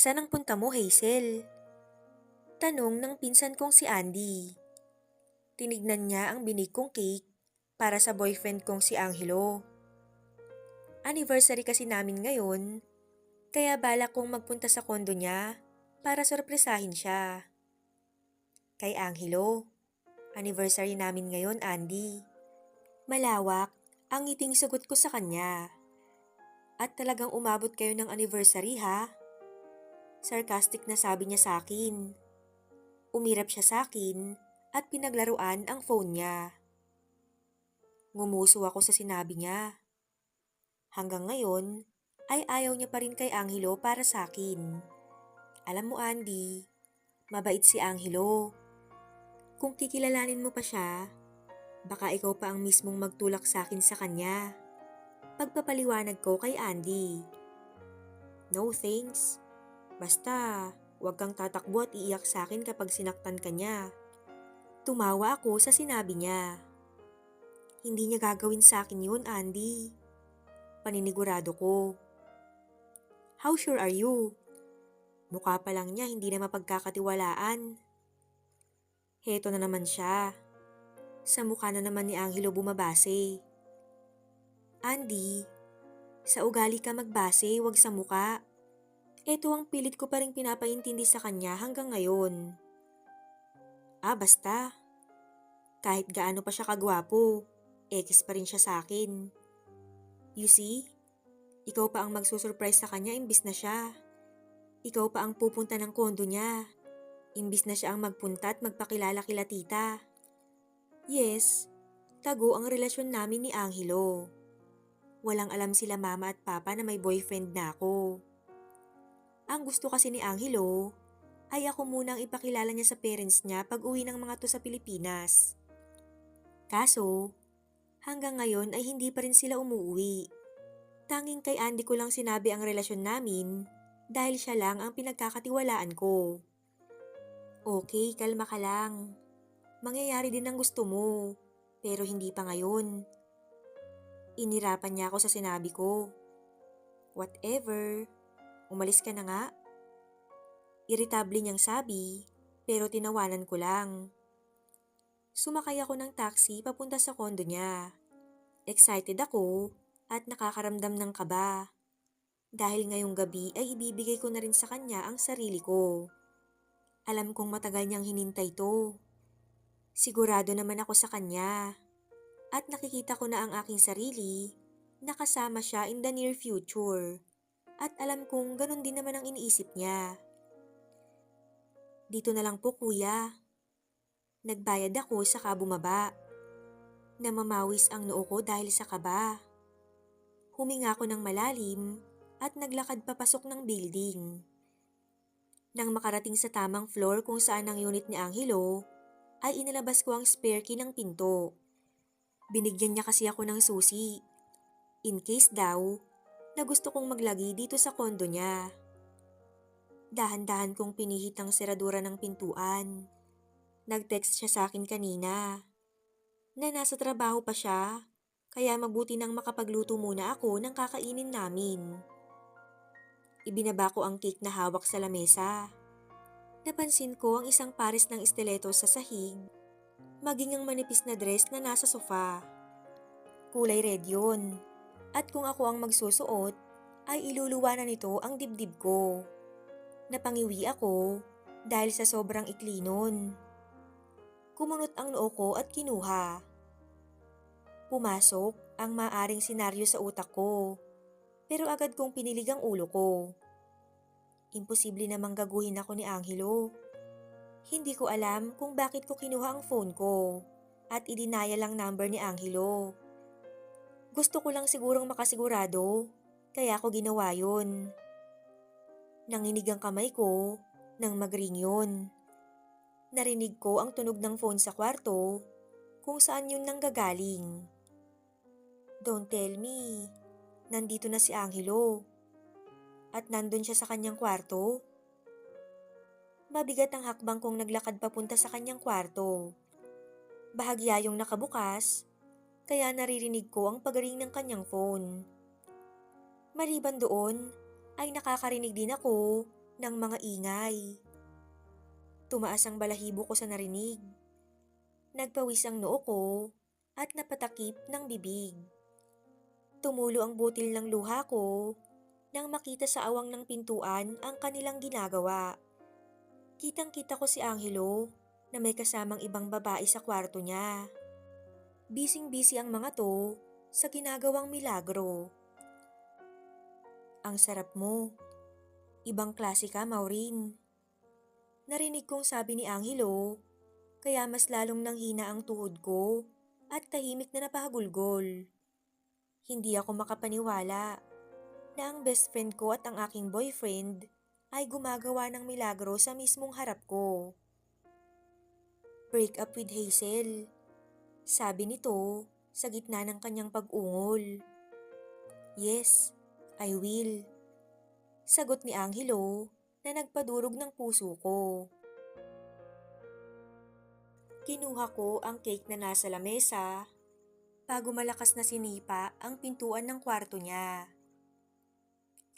Saan ang punta mo, Hazel? Tanong ng pinsan kong si Andy. Tinignan niya ang binig kong cake para sa boyfriend kong si Angelo. Anniversary kasi namin ngayon, kaya balak kong magpunta sa kondo niya para sorpresahin siya. Kay Angelo, anniversary namin ngayon, Andy. Malawak ang ngiting sagot ko sa kanya. At talagang umabot kayo ng anniversary ha? Sarcastic na sabi niya sa akin. Umirap siya sa akin at pinaglaruan ang phone niya. Ngumuso ako sa sinabi niya. Hanggang ngayon ay ayaw niya pa rin kay Angelo para sa akin. Alam mo, Andy, mabait si Angelo. Kung kikilalanin mo pa siya, baka ikaw pa ang mismong magtulak sa akin sa kanya. Pagpapaliwanag ko kay Andy. No thanks. Basta, huwag kang tatakbo at iiyak sa akin kapag sinaktan ka niya. Tumawa ako sa sinabi niya. Hindi niya gagawin sa akin yun, Andy. Paninigurado ko. How sure are you? Mukha pa lang niya hindi na mapagkakatiwalaan. Heto na naman siya. Sa mukha na naman ni Angelo bumabase. Andy, sa ugali ka magbase, wag sa mukha. Ito ang pilit ko pa rin pinapaintindi sa kanya hanggang ngayon. Basta. Kahit gaano pa siya kagwapo, ekis pa rin siya sa akin. You see? Ikaw pa ang magsusurprise sa kanya imbis na siya. Ikaw pa ang pupunta ng kondo niya. Imbis na siya ang magpunta at magpakilala kila tita. Yes, tago ang relasyon namin ni Angelo. Walang alam sila mama at papa na may boyfriend na ako. Ang gusto kasi ni Angelo ay ako munang ipakilala niya sa parents niya pag uwi ng mga to sa Pilipinas. Kaso, hanggang ngayon ay hindi pa rin sila umuwi. Tanging kay Andy ko lang sinabi ang relasyon namin dahil siya lang ang pinagkakatiwalaan ko. Okay, kalma ka lang. Mangyayari din ang gusto mo, pero hindi pa ngayon. Inirapan niya ako sa sinabi ko. Whatever, umalis ka na nga. Irritable niyang sabi, pero tinawanan ko lang. Sumakay ako ng taxi papunta sa kondo niya. Excited ako at nakakaramdam ng kaba. Dahil ngayong gabi ay ibibigay ko na rin sa kanya ang sarili ko. Alam kong matagal niyang hinintay to. Sigurado naman ako sa kanya. At nakikita ko na ang aking sarili na kasama siya in the near future. At alam kong ganun din naman ang iniisip niya. Dito na lang po kuya. Nagbayad ako saka bumaba. Namamawis ang noo ko dahil sa kaba. Huminga ako ng malalim at naglakad papasok ng building. Nang makarating sa tamang floor kung saan ang unit ni Angelo, ay inilabas ko ang spare key ng pinto. Binigyan niya kasi ako ng susi. In case daw, na gusto kong maglagi dito sa kondo niya. Dahan-dahan kong pinihit ang seradura ng pintuan. Nag-text siya sa akin kanina. Na nasa trabaho pa siya, kaya mabuti nang makapagluto muna ako ng kakainin namin. Ibinaba ko ang cake na hawak sa lamesa. Napansin ko ang isang pares ng estileto sa sahig, maging ang manipis na dress na nasa sofa. Kulay red yun. At kung ako ang magsusuot, ay iluluwa na nito ang dibdib ko. Napangiwi ako dahil sa sobrang ikli nun. Kumunot ang noo ko at kinuha. Pumasok ang maaring senaryo sa utak ko, pero agad kong pinilig ang ulo ko. Imposible namang gaguhin ako ni Angelo. Hindi ko alam kung bakit ko kinuha ang phone ko at idinaya lang number ni Angelo. Gusto ko lang sigurong makasigurado, kaya ko ginawa yun. Nanginig ang kamay ko nang mag-ring yun. Narinig ko ang tunog ng phone sa kwarto kung saan yun nanggagaling. Don't tell me, nandito na si Angelo. At nandun siya sa kanyang kwarto. Mabigat ang hakbang kong naglakad papunta sa kanyang kwarto. Bahagya yung nakabukas, kaya naririnig ko ang pagaring ng kanyang phone. Maliban doon, ay nakakarinig din ako ng mga ingay. Tumaas ang balahibo ko sa narinig. Nagpawis ang noo ko at napatakip ng bibig. Tumulo ang butil ng luha ko nang makita sa awang ng pintuan ang kanilang ginagawa. Kitang-kita ko si Angelo na may kasamang ibang babae sa kwarto niya. Bising-bisi ang mga to sa ginagawang milagro. Ang sarap mo. Ibang klase ka, Maureen. Narinig kong sabi ni Angelo, kaya mas lalong nanghina ang tuhod ko at tahimik na napahagulgol. Hindi ako makapaniwala na ang best friend ko at ang aking boyfriend ay gumagawa ng milagro sa mismong harap ko. Break up with Hazel, sabi nito sa gitna ng kanyang pag-ungol. Yes, I will. Sagot ni Angelo na nagpadurog ng puso ko. Kinuha ko ang cake na nasa lamesa bago malakas na sinipa ang pintuan ng kwarto niya.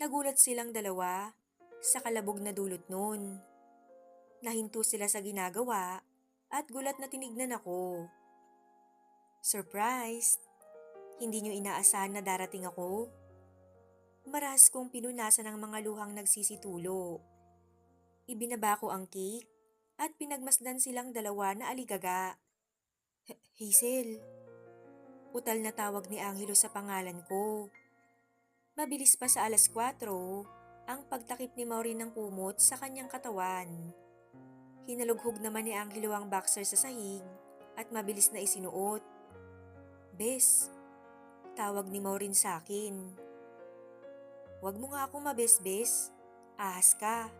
Nagulat silang dalawa sa kalabog na dulot nun. Nahinto sila sa ginagawa at gulat na tinignan ako. Surprised? Hindi niyo inaasahan na darating ako? Marahas kong pinunasan ng mga luhang nagsisitulo. Ibinaba ko ang cake at pinagmasdan silang dalawa na aligaga. Hazel. Utal na tawag ni Angelo sa pangalan ko. Mabilis pa sa 4:00 ang pagtakip ni Maureen ng kumot sa kanyang katawan. Hinalughog naman ni Angelo ang boxer sa sahig at mabilis na isinuot. Bes, tawag ni Maureen sa akin. Huwag mo nga akong mabes-bes. Ahas ka.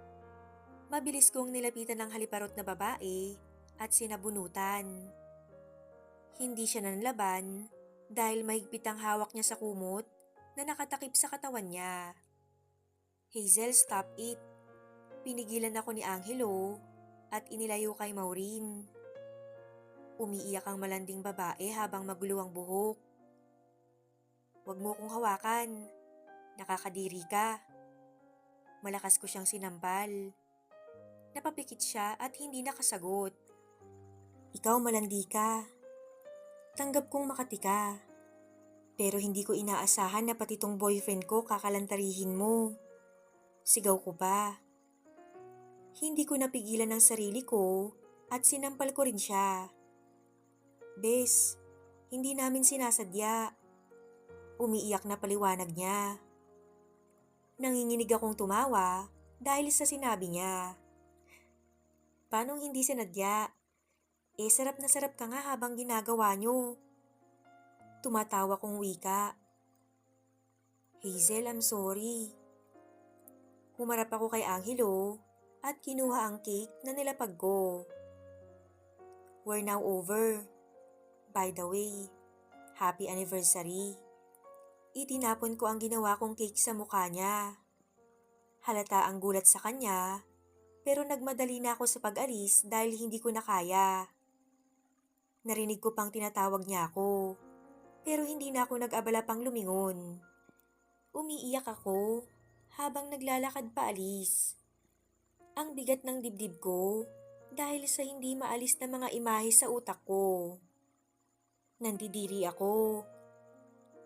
Mabilis kong nilapitan ng haliparot na babae at sinabunutan. Hindi siya nanlaban dahil mahigpit ang hawak niya sa kumot na nakatakip sa katawan niya. Hazel, stop it. Pinigilan ako ni Angelo at inilayo kay Maureen. Umiiyak ang malanding babae habang magulo ang buhok. Huwag mo kong hawakan. Nakakadiri ka. Malakas ko siyang sinampal. Napapikit siya at hindi nakasagot. Ikaw malandi ka. Tanggap kong makati ka. Pero hindi ko inaasahan na pati tong boyfriend ko kakalantarihin mo. Sigaw ko pa. Hindi ko napigilan ang sarili ko at sinampal ko rin siya. Bes, hindi namin sinasadya. Umiiyak na paliwanag niya. Nanginginig akong tumawa dahil sa sinabi niya. Paanong hindi sinadya? Sarap na sarap ka nga habang ginagawa niyo. Tumatawa kong wika. Hazel, I'm sorry. Humarap ako kay Angelo at kinuha ang cake na nilapag ko. We're now over. By the way, happy anniversary. Itinapon ko ang ginawa kong cake sa mukha niya. Halata ang gulat sa kanya, pero nagmadali na ako sa pag-alis dahil hindi ko na kaya. Narinig ko pang tinatawag niya ako, pero hindi na ako nag-abala pang lumingon. Umiiyak ako habang naglalakad paalis. Ang bigat ng dibdib ko dahil sa hindi maalis na mga imahe sa utak ko. Nandidiri ako.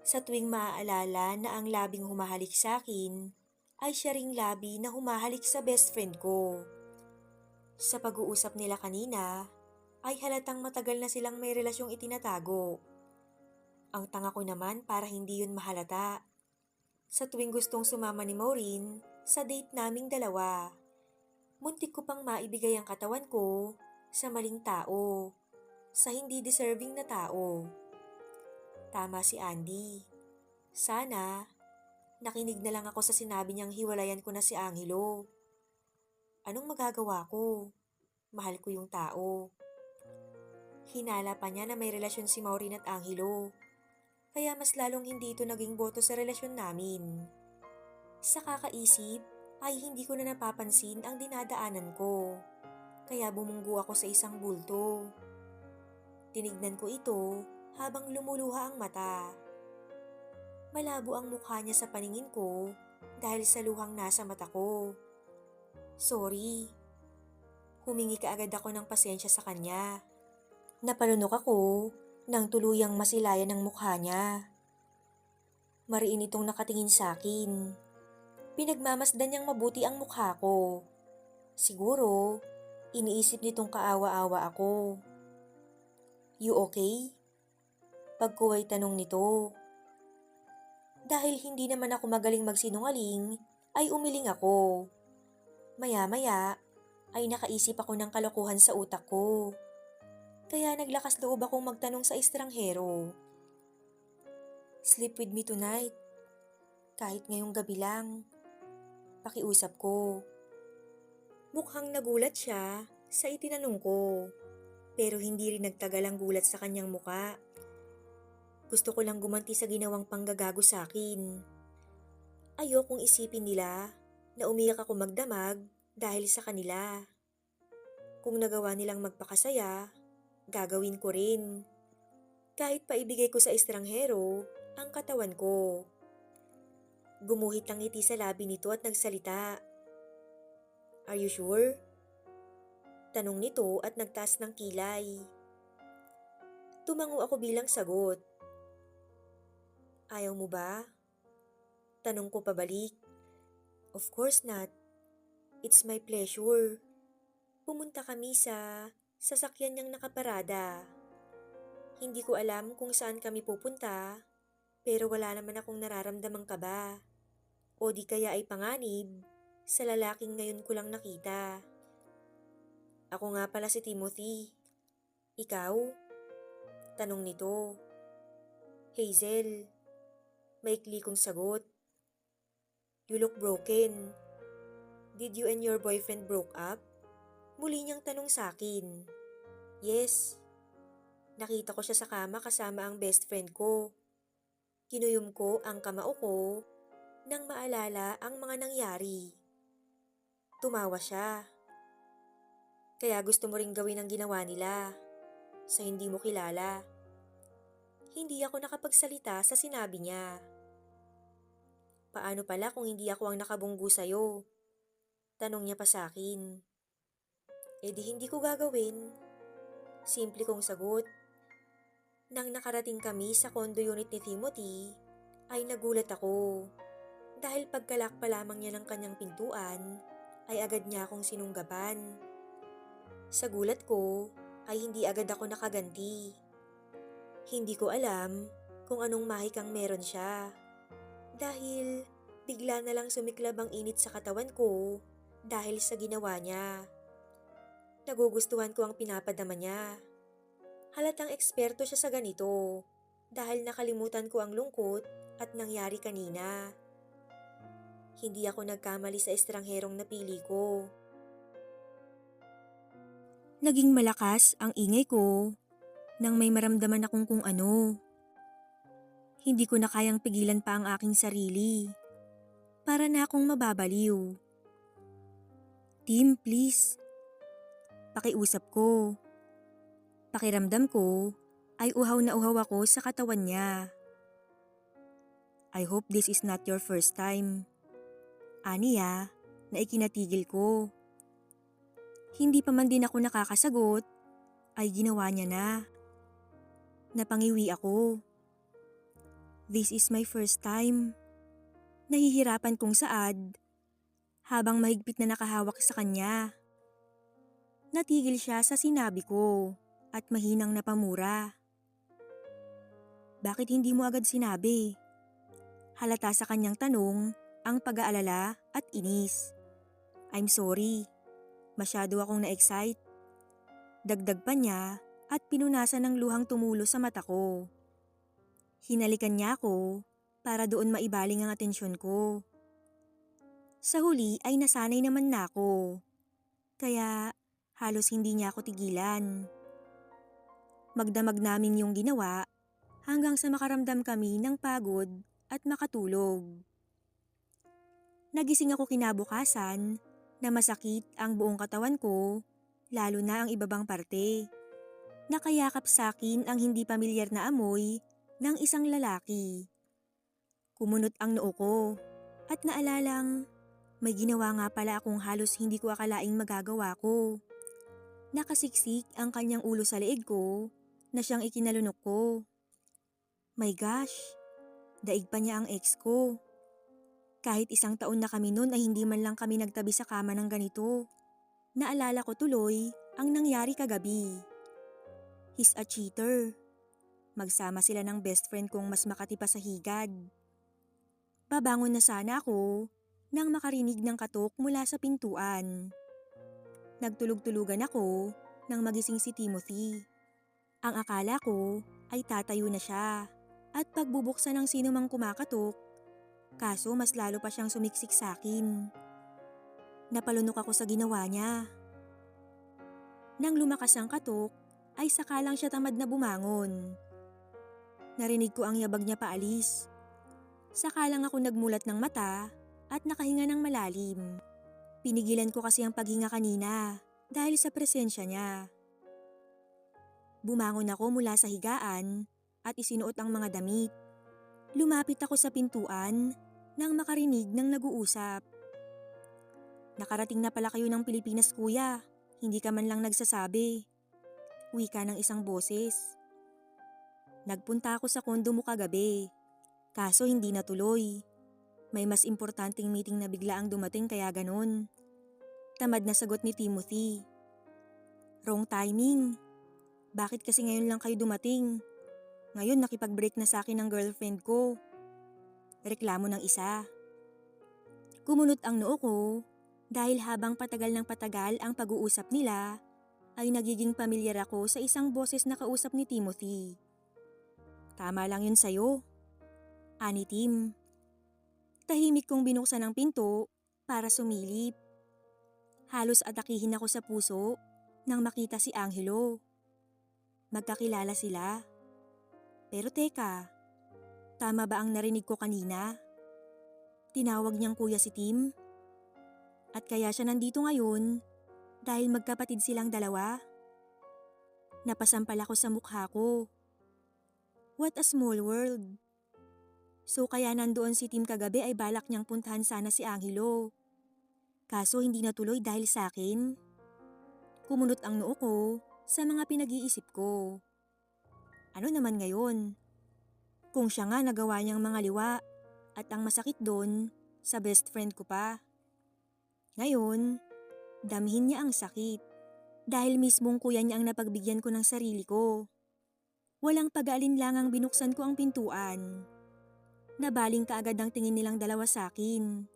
Sa tuwing maaalala na ang labing humahalik sa akin ay siya ring labi na humahalik sa best friend ko. Sa pag-uusap nila kanina ay halatang matagal na silang may relasyong itinatago. Ang tanga ko naman para hindi yun mahalata. Sa tuwing gustong sumama ni Maureen sa date naming dalawa, muntik ko pang maibigay ang katawan ko sa maling tao, sa hindi deserving na tao. Tama si Andy. Sana, nakinig na lang ako sa sinabi niyang hiwalayan ko na si Angelo. Anong magagawa ko? Mahal ko yung tao. Hinala pa niya na may relasyon si Maureen at Angelo, kaya mas lalong hindi ito naging boto sa relasyon namin. Sa kakaisip ay hindi ko na napapansin ang dinadaanan ko. kaya bumunggo ako sa isang bulto. Tinignan ko ito habang lumuluha ang mata. Malabo ang mukha niya sa paningin ko dahil sa luhang nasa mata ko. Sorry. Humingi kaagad ako ng pasensya sa kanya. Napalunok ako nang tuluyang masilayan ng mukha niya. Mariin itong nakatingin sa akin. Pinagmamasdan niyang mabuti ang mukha ko. Siguro, iniisip nitong kaawa-awa ako. You okay? Pagkuway tanong nito. Dahil hindi naman ako magaling magsinungaling, ay umiling ako. Maya-maya, ay nakaisip ako ng kalokohan sa utak ko. Kaya naglakas loob akong magtanong sa estranghero. Sleep with me tonight. Kahit ngayong gabi lang. Pakiusap ko. Mukhang nagulat siya sa itinanong ko. Pero hindi rin nagtagal ang gulat sa kanyang muka. Gusto ko lang gumanti sa ginawang panggagago sa akin. Ayokong isipin nila na umiyak ako magdamag dahil sa kanila. Kung nagawa nilang magpakasaya, gagawin ko rin. Kahit paibigay ko sa estranghero ang katawan ko. Gumuhit ang ngiti sa labi nito at nagsalita. Are you sure? Tanong nito at nagtaas ng kilay. Tumango ako bilang sagot. Ayaw mo ba? Tanong ko pabalik. Of course not. It's my pleasure. Pumunta kami sa sasakyan niyang nakaparada. Hindi ko alam kung saan kami pupunta, pero wala naman akong nararamdamang kaba. O di kaya ay panganib sa lalaking ngayon ko lang nakita. Ako nga pala si Timothy. Ikaw? Tanong nito. Hazel. Maikli kong sagot. You look broken. Did you and your boyfriend broke up? Muli niyang tanong sa akin. Yes. Nakita ko siya sa kama kasama ang best friend ko. Kinuyom ko ang kamao ko nang maalala ang mga nangyari. Tumawa siya. Kaya gusto mo ring gawin ang ginawa nila sa hindi mo kilala. Hindi ako nakapagsalita sa sinabi niya. Paano pala kung hindi ako ang nakabunggo sa'yo? Tanong niya pa sa akin. Eh di hindi ko gagawin. Simple kong sagot. Nang nakarating kami sa condo unit ni Timothy, ay nagulat ako. Dahil pagkalak pa lamang niya ng kanyang pintuan, ay agad niya akong sinunggaban. Sa gulat ko, ay hindi agad ako nakaganti. Hindi ko alam kung anong mahikang meron siya. Dahil bigla na lang sumiklab ang init sa katawan ko dahil sa ginawa niya. Nagugustuhan ko ang pinapadama niya. Halatang eksperto siya sa ganito dahil nakalimutan ko ang lungkot at nangyari kanina. Hindi ako nagkamali sa estrangherong napili ko. Naging malakas ang ingay ko nang may maramdaman akong kung ano. Hindi ko na kayang pigilan pa ang aking sarili. Para na akong mababaliw. Tim, please. Pakiusap ko. Pakiramdam ko ay uhaw na uhaw ako sa katawan niya. I hope this is not your first time. Aniya na ikinatigil ko. Hindi pa man din ako nakakasagot ay ginawa niya na. Napangiwi ako. This is my first time. Nahihirapan kong saad habang mahigpit na nakahawak sa kanya. Natigil siya sa sinabi ko at mahinang napamura. Bakit hindi mo agad sinabi? Halata sa kanyang tanong ang pag-aalala at inis. I'm sorry. Masyado akong na-excite. Dagdag pa niya at pinunasan ng luhang tumulo sa mata ko. Hinalikan niya ako para doon maibaling ang atensyon ko. Sa huli ay nasanay naman na ako. Kaya halos hindi niya ako tigilan. Magdamag namin yung ginawa hanggang sa makaramdam kami ng pagod at makatulog. Nagising ako kinabukasan na masakit ang buong katawan ko lalo na ang ibabang parte. Nakayakap sa akin ang hindi pamilyar na amoy ng isang lalaki. Kumunot ang noo ko at naalalang may ginawa nga pala akong halos hindi ko akalaing magagawa ko. Nakasiksik ang kanyang ulo sa leeg ko na siyang ikinalunok ko. My gosh, daig pa niya ang ex ko. Kahit 1 taon na kami noon ay hindi man lang kami nagtabi sa kama ng ganito. Naalala ko tuloy ang nangyari kagabi. He's a cheater. Magsama sila ng best friend kong mas makati pa sa higad. Babangon na sana ako nang makarinig ng katok mula sa pintuan. Nagtulog-tulugan ako nang magising si Timothy. Ang akala ko ay tatayo na siya at pagbubuksan ng sino mang kumakatok, kaso mas lalo pa siyang sumiksik sa akin. Napalunok ako sa ginawa niya. Nang lumakas ang katok, ay saka lang siya tamad na bumangon. Narinig ko ang yabag niya paalis. Saka lang ako nagmulat ng mata at nakahinga ng malalim. Pinigilan ko kasi ang paghinga kanina dahil sa presensya niya. Bumangon ako mula sa higaan at isinuot ang mga damit. Lumapit ako sa pintuan nang makarinig ng nag-uusap. Nakarating na pala kayo ng Pilipinas, kuya. Hindi ka man lang nagsasabi. Wika ng isang boses. Nagpunta ako sa kondo mo kagabi. Kaso hindi natuloy. May mas importanteng meeting na bigla ang dumating kaya ganon. Tamad na sagot ni Timothy. Wrong timing. Bakit kasi ngayon lang kayo dumating? Ngayon nakipag-break na sa akin ng girlfriend ko. Reklamo ng isa. Kumunot ang noo ko dahil habang patagal ng patagal ang pag-uusap nila ay nagiging pamilyar ako sa isang boses na kausap ni Timothy. Tama lang yun sa'yo. Ani Tim. Tahimik kong binuksan ang pinto para sumilip. Halos atakihin ako sa puso nang makita si Angelo. Magkakilala sila. Pero teka, tama ba ang narinig ko kanina? Tinawag niyang kuya si Tim? At kaya siya nandito ngayon dahil magkapatid silang dalawa? Napasampal ako sa mukha ko. What a small world. So kaya nandoon si Tim kagabi ay balak niyang puntahan sana si Angelo. Kaso hindi natuloy dahil sa akin. Kumunot ang noo ko sa mga pinag-iisip ko. Ano naman ngayon? Kung siya nga nagawa niyang mga liwa at ang masakit doon, sa best friend ko pa. Ngayon, damhin niya ang sakit dahil mismong kuya niya ang napagbigyan ko ng sarili ko. Walang pag-aalinlangang binuksan ko ang pintuan. Nabaling kaagad ang tingin nilang dalawa sa akin.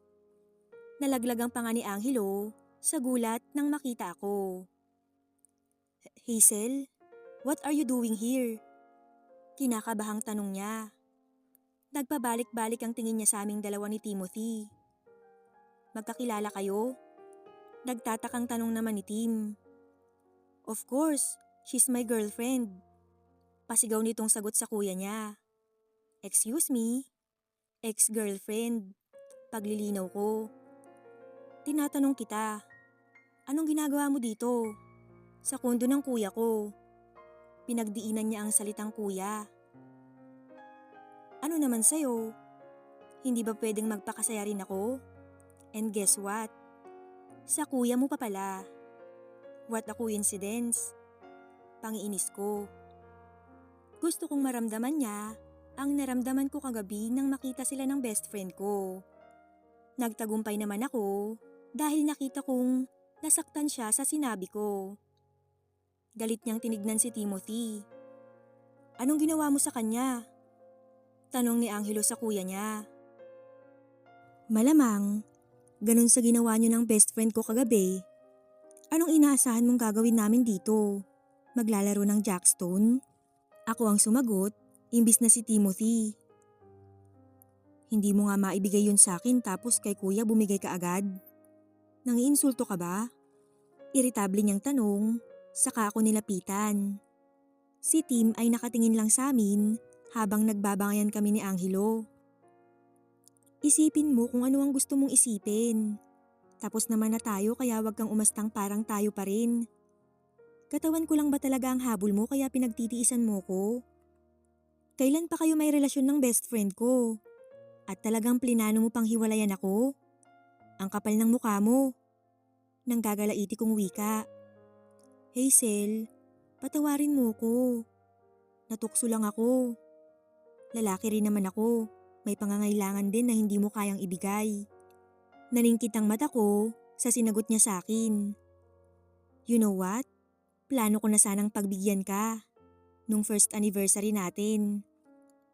Nalaglag ang panga ni Angelo sa gulat nang makita ako. Hazel, what are you doing here? Kinakabahang tanong niya. Nagpabalik-balik ang tingin niya sa aming dalawa ni Timothy. Magkakilala kayo? Nagtatakang tanong naman ni Tim. Of course, she's my girlfriend. Pasigaw nitong sagot sa kuya niya. Excuse me? Ex-girlfriend. Paglilinaw ko. Tinatanong kita. Anong ginagawa mo dito? Sa kondo ng kuya ko. Pinagdiinan niya ang salitang kuya. Ano naman sa'yo? Hindi ba pwedeng magpakasaya rin ako? And guess what? Sa kuya mo pa pala. What a coincidence. Pangiinis ko. Gusto kong maramdaman niya ang naramdaman ko kagabi nang makita sila ng best friend ko. Nagtagumpay naman ako dahil nakita kong nasaktan siya sa sinabi ko. Galit niyang tinignan si Timothy. Anong ginawa mo sa kanya? Tanong ni Angelo sa kuya niya. Malamang, ganun sa ginawa niyo ng best friend ko kagabi. Anong inaasahan mong gagawin namin dito? Maglalaro ng jackstone? Ako ang sumagot, imbis na si Timothy. Hindi mo nga maibigay yun sa akin tapos kay kuya bumigay ka agad. Nangiinsulto ka ba? Iritable niyang tanong, saka ako nilapitan. Si Tim ay nakatingin lang sa amin habang nagbabangayan kami ni Angelo. Isipin mo kung ano ang gusto mong isipin. Tapos naman na tayo kaya wag kang umastang parang tayo pa rin. Katawan ko lang ba talaga ang habol mo kaya pinagtitiisan mo ko? Kailan pa kayo may relasyon ng best friend ko? At talagang plinano mo pang hiwalayan ako? Ang kapal ng mukha mo. Nang gagalaiti kong wika. Hazel, patawarin mo ko. Natukso lang ako. Lalaki rin naman ako. May pangangailangan din na hindi mo kayang ibigay. Naningkit ang mata ko sa sinagot niya sa akin. You know what? Plano ko na sanang pagbigyan ka nung first anniversary natin.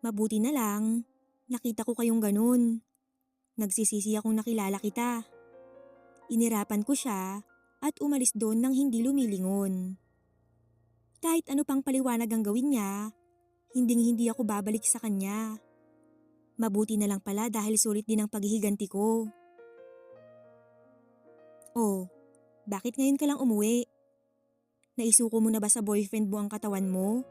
Mabuti na lang, nakita ko kayong ganun. Nagsisisi akong nakilala kita. Inirapan ko siya at umalis doon nang hindi lumilingon. Kahit ano pang paliwanag ang gawin niya, hinding-hindi ako babalik sa kanya. Mabuti na lang pala dahil sulit din ang paghihiganti ko. Oh, bakit ngayon ka lang umuwi? Naisuko mo na ba sa boyfriend mo ang katawan mo?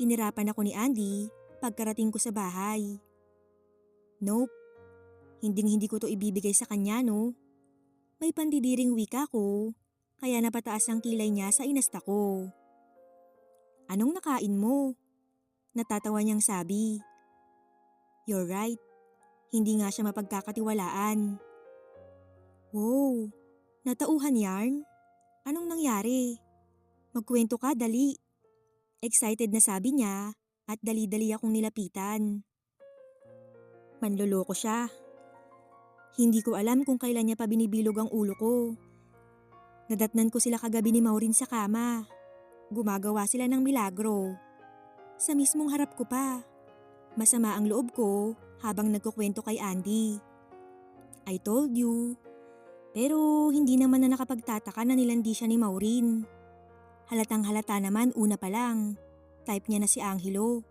Inirapan ako ni Andy pagkarating ko sa bahay. Nope, hinding-hindi ko to ibibigay sa kanya no. May pandidiring wika ko, kaya napataas ang kilay niya sa inasta ko. Anong nakain mo? Natatawa niyang sabi. You're right, hindi nga siya mapagkakatiwalaan. Wow, natauhan yarn? Anong nangyari? Magkwento ka, dali. Excited na sabi niya at dali-dali akong nilapitan. Manloloko siya. Hindi ko alam kung kailan niya pa binibilog ang ulo ko. Nadatnan ko sila kagabi ni Maureen sa kama. Gumagawa sila ng milagro. Sa mismong harap ko pa. Masama ang loob ko habang nagkukwento kay Andy. I told you. Pero hindi naman na nakapagtataka na nilandi siya ni Maureen. Halatang halata naman una pa lang. Type niya na si Angelo.